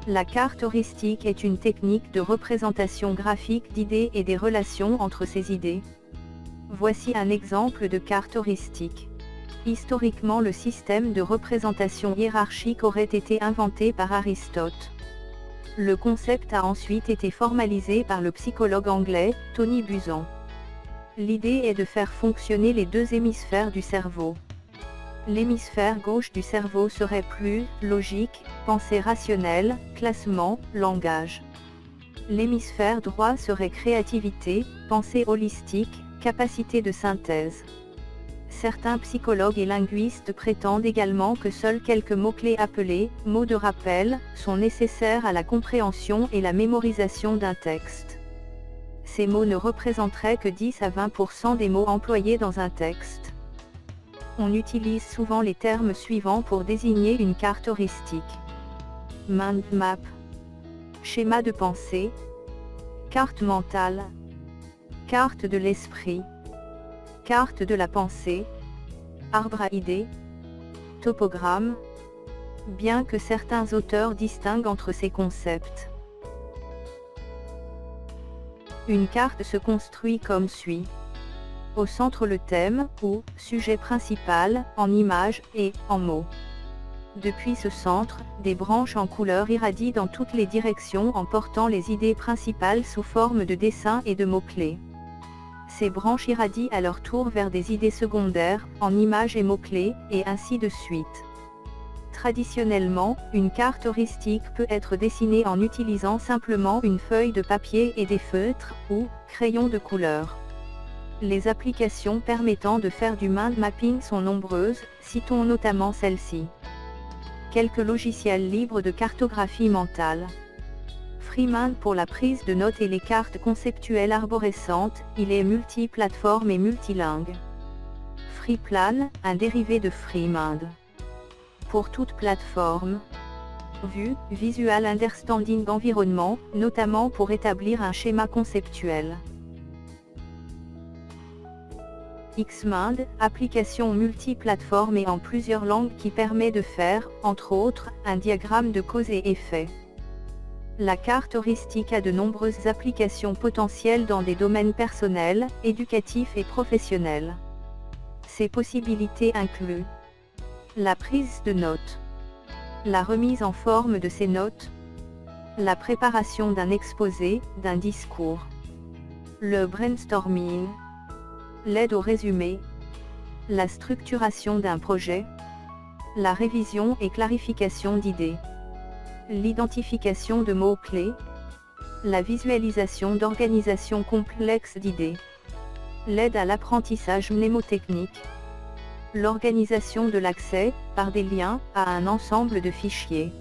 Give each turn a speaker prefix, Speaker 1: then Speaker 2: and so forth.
Speaker 1: La carte heuristique est une technique de représentation graphique d'idées et des relations entre ces idées. Voici un exemple de carte heuristique. Historiquement, le système de représentation hiérarchique aurait été inventé par Aristote. Le concept a ensuite été formalisé par le psychologue anglais, Tony Buzan. L'idée est de faire fonctionner les deux hémisphères du cerveau. L'hémisphère gauche du cerveau serait plus logique, pensée rationnelle, classement, langage. L'hémisphère droit serait créativité, pensée holistique, capacité de synthèse. Certains psychologues et linguistes prétendent également que seuls quelques mots-clés appelés « mots de rappel » sont nécessaires à la compréhension et la mémorisation d'un texte. Ces mots ne représenteraient que 10 à 20% des mots employés dans un texte. On utilise souvent les termes suivants pour désigner une carte heuristique. Mind map, schéma de pensée, carte mentale, carte de l'esprit, carte de la pensée, arbre à idées, topogramme, bien que certains auteurs distinguent entre ces concepts. Une carte se construit comme suit. Au centre le thème, ou sujet principal, en images, et en mots. Depuis ce centre, des branches en couleur irradient dans toutes les directions en portant les idées principales sous forme de dessins et de mots-clés. Ces branches irradient à leur tour vers des idées secondaires, en images et mots-clés, et ainsi de suite. Traditionnellement, une carte heuristique peut être dessinée en utilisant simplement une feuille de papier et des feutres, ou crayons de couleur. Les applications permettant de faire du mind mapping sont nombreuses, citons notamment celle-ci. Quelques logiciels libres de cartographie mentale. FreeMind pour la prise de notes et les cartes conceptuelles arborescentes, il est multiplateforme et multilingue. FreePlan, un dérivé de FreeMind. Pour toute plateforme. Vue, Visual Understanding Environment, notamment pour établir un schéma conceptuel. Xmind, application multiplateforme et en plusieurs langues qui permet de faire, entre autres, un diagramme de cause et effet. La carte heuristique a de nombreuses applications potentielles dans des domaines personnels, éducatifs et professionnels. Ces possibilités incluent la prise de notes, la remise en forme de ces notes, la préparation d'un exposé, d'un discours, le brainstorming, l'aide au résumé, la structuration d'un projet, la révision et clarification d'idées, l'identification de mots-clés, la visualisation d'organisations complexes d'idées, l'aide à l'apprentissage mnémotechnique, l'organisation de l'accès, par des liens, à un ensemble de fichiers.